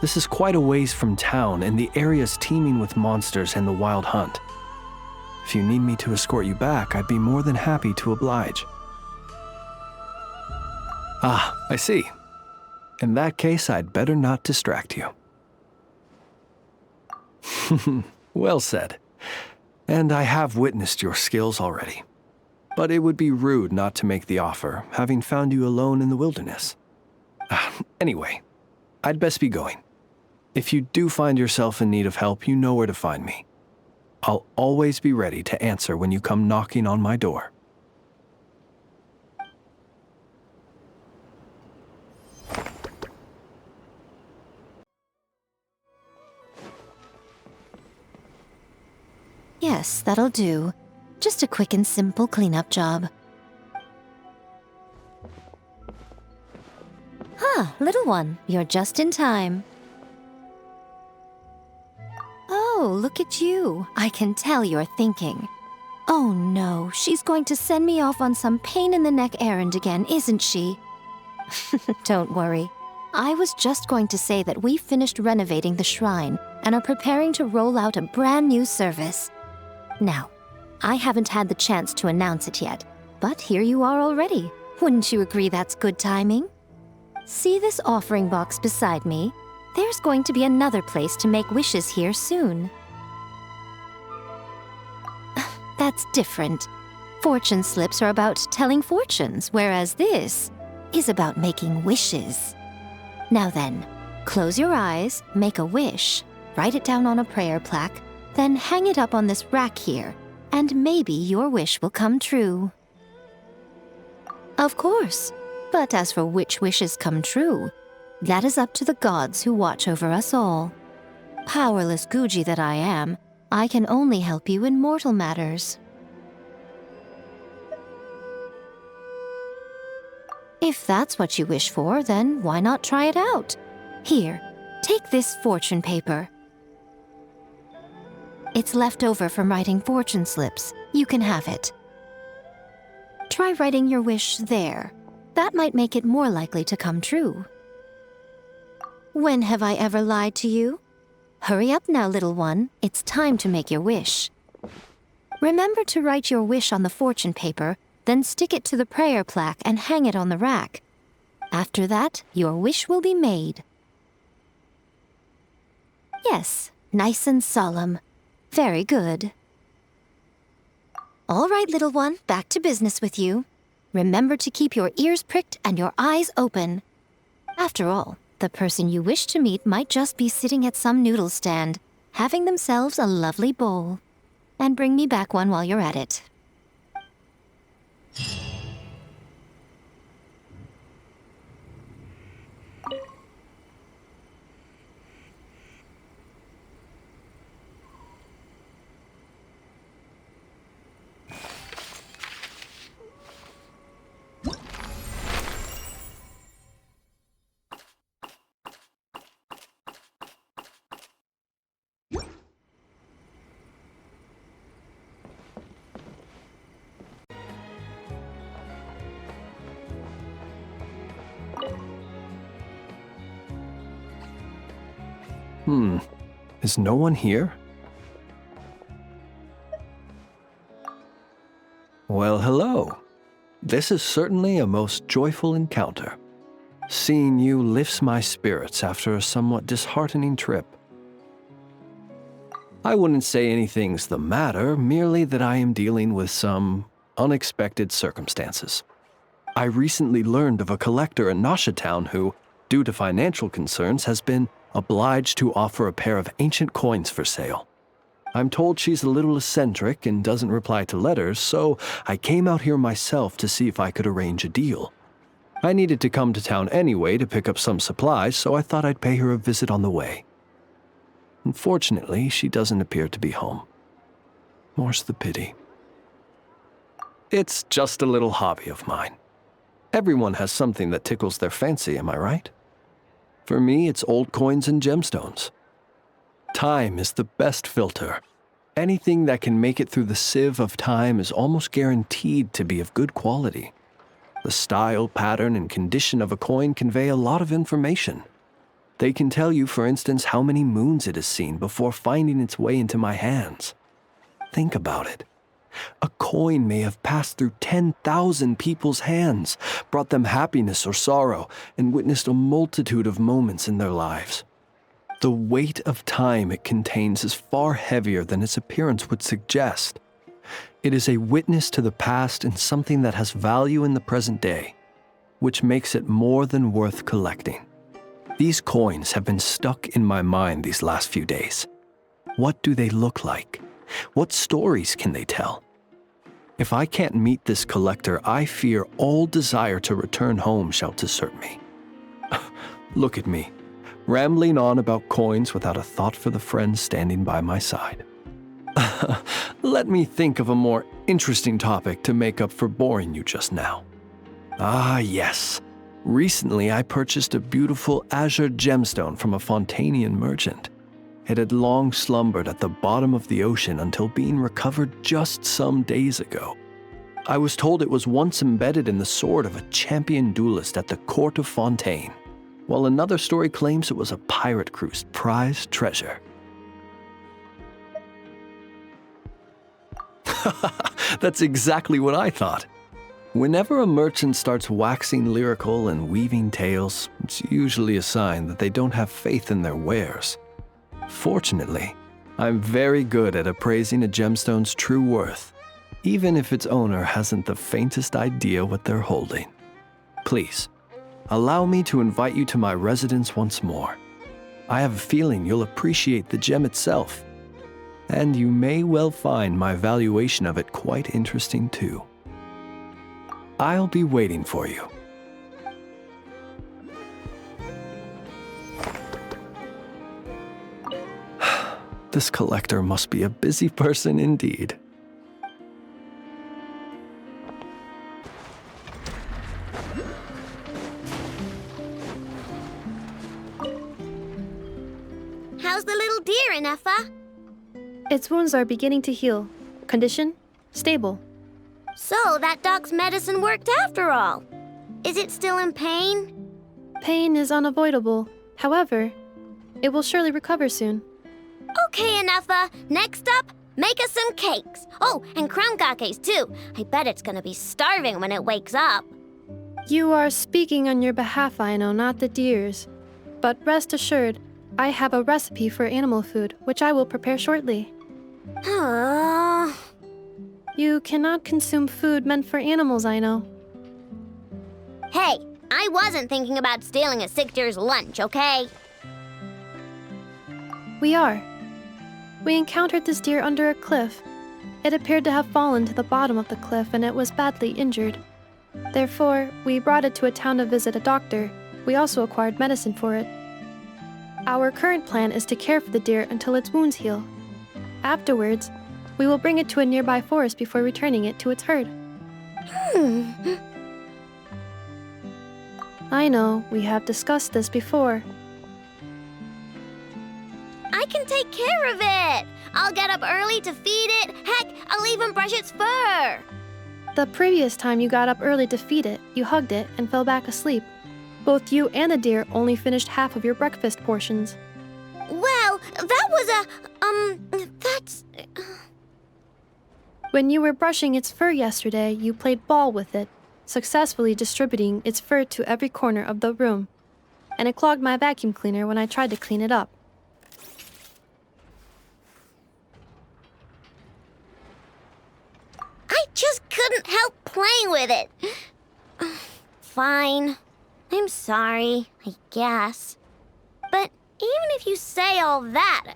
This is quite a ways from town, and the area's teeming with monsters and the wild hunt. If you need me to escort you back, I'd be more than happy to oblige. Ah, I see. In that case, I'd better not distract you. Well said. And I have witnessed your skills already. But it would be rude not to make the offer, having found you alone in the wilderness. Anyway, I'd best be going. If you do find yourself in need of help, you know where to find me. I'll always be ready to answer when you come knocking on my door. Yes, that'll do. Just a quick and simple cleanup job. Ah, little one, you're just in time. Oh, look at you. I can tell you're thinking. Oh no, she's going to send me off on some pain-in-the-neck errand again, isn't she? Don't worry. I was just going to say that we finished renovating the shrine and are preparing to roll out a brand new service. Now, I haven't had the chance to announce it yet, but here you are already. Wouldn't you agree that's good timing? See this offering box beside me? There's going to be another place to make wishes here soon. That's different. Fortune slips are about telling fortunes, whereas this is about making wishes. Now then, close your eyes, make a wish, write it down on a prayer plaque, then hang it up on this rack here, and maybe your wish will come true. Of course, but as for which wishes come true, that is up to the gods who watch over us all. Powerless Guji that I am, I can only help you in mortal matters. If that's what you wish for, then why not try it out? Here, take this fortune paper. It's left over from writing fortune slips. You can have it. Try writing your wish there. That might make it more likely to come true. When have I ever lied to you? Hurry up now, little one. It's time to make your wish. Remember to write your wish on the fortune paper, then stick it to the prayer plaque and hang it on the rack. After that, your wish will be made. Yes, nice and solemn. Very good. All right, little one, back to business with you. Remember to keep your ears pricked and your eyes open. After all, the person you wish to meet might just be sitting at some noodle stand, having themselves a lovely bowl. And bring me back one while you're at it. Is no one here? Well, hello. This is certainly a most joyful encounter. Seeing you lifts my spirits after a somewhat disheartening trip. I wouldn't say anything's the matter, merely that I am dealing with some unexpected circumstances. I recently learned of a collector in Nasha Town who, due to financial concerns, has been obliged to offer a pair of ancient coins for sale. I'm told she's a little eccentric and doesn't reply to letters, so I came out here myself to see if I could arrange a deal. I needed to come to town anyway to pick up some supplies, so I thought I'd pay her a visit on the way. Unfortunately, she doesn't appear to be home. More's the pity. It's just a little hobby of mine. Everyone has something that tickles their fancy, am I right? For me, it's old coins and gemstones. Time is the best filter. Anything that can make it through the sieve of time is almost guaranteed to be of good quality. The style, pattern, and condition of a coin convey a lot of information. They can tell you, for instance, how many moons it has seen before finding its way into my hands. Think about it. A coin may have passed through 10,000 people's hands, brought them happiness or sorrow, and witnessed a multitude of moments in their lives. The weight of time it contains is far heavier than its appearance would suggest. It is a witness to the past and something that has value in the present day, which makes it more than worth collecting. These coins have been stuck in my mind these last few days. What do they look like? What stories can they tell? If I can't meet this collector, I fear all desire to return home shall desert me. Look at me, rambling on about coins without a thought for the friend standing by my side. Let me think of a more interesting topic to make up for boring you just now. Ah, yes. Recently, I purchased a beautiful azure gemstone from a Fontanian merchant. It had long slumbered at the bottom of the ocean until being recovered just some days ago. I was told it was once embedded in the sword of a champion duelist at the court of Fontaine, while another story claims it was a pirate crew's prized treasure. That's exactly what I thought. Whenever a merchant starts waxing lyrical and weaving tales, it's usually a sign that they don't have faith in their wares. Fortunately, I'm very good at appraising a gemstone's true worth, even if its owner hasn't the faintest idea what they're holding. Please, allow me to invite you to my residence once more. I have a feeling you'll appreciate the gem itself, and you may well find my valuation of it quite interesting too. I'll be waiting for you. This collector must be a busy person indeed. How's the little deer, Ineffa? Its wounds are beginning to heal. Condition? Stable. So that dog's medicine worked after all. Is it still in pain? Pain is unavoidable. However, it will surely recover soon. Okay, Ineffa. Next up, make us some cakes. Oh, and crown kakes too. I bet it's gonna be starving when it wakes up. You are speaking on your behalf, I know, not the deer's. But rest assured, I have a recipe for animal food, which I will prepare shortly. You cannot consume food meant for animals, I know. Hey, I wasn't thinking about stealing a sick deer's lunch, okay? We are. We encountered this deer under a cliff. It appeared to have fallen to the bottom of the cliff and it was badly injured. Therefore, we brought it to a town to visit a doctor. We also acquired medicine for it. Our current plan is to care for the deer until its wounds heal. Afterwards, we will bring it to a nearby forest before returning it to its herd. I know, we have discussed this before. I can take care of it. I'll get up early to feed it. Heck, I'll even brush its fur. The previous time you got up early to feed it, you hugged it and fell back asleep. Both you and the deer only finished half of your breakfast portions. Well, that was that's... When you were brushing its fur yesterday, you played ball with it, successfully distributing its fur to every corner of the room. And it clogged my vacuum cleaner when I tried to clean it up. I just couldn't help playing with it. Fine. I'm sorry, I guess. But even if you say all that,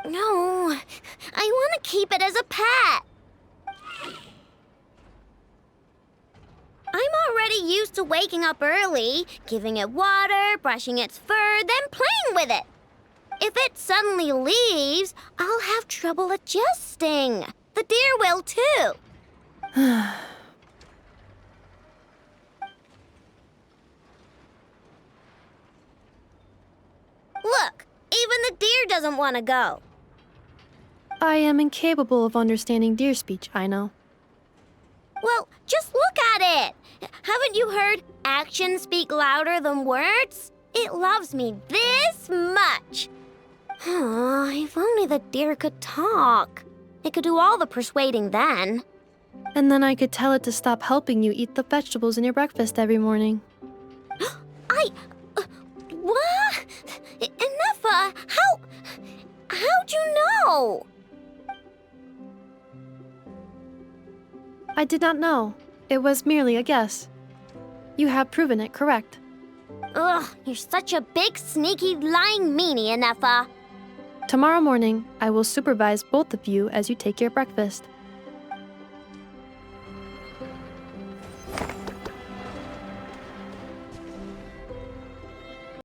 No, I want to keep it as a pet. I'm already used to waking up early, giving it water, brushing its fur, then playing with it. If it suddenly leaves, I'll have trouble adjusting. The deer will too. Look, even the deer doesn't want to go. I am incapable of understanding deer speech, I know. Well, just look at it. Haven't you heard actions speak louder than words? It loves me this much. If only the deer could talk. It could do all the persuading then. And then I could tell it to stop helping you eat the vegetables in your breakfast every morning. What? Nefa, how'd you know? I did not know. It was merely a guess. You have proven it correct. Ugh, you're such a big, sneaky, lying meanie, Nefa. Tomorrow morning, I will supervise both of you as you take your breakfast.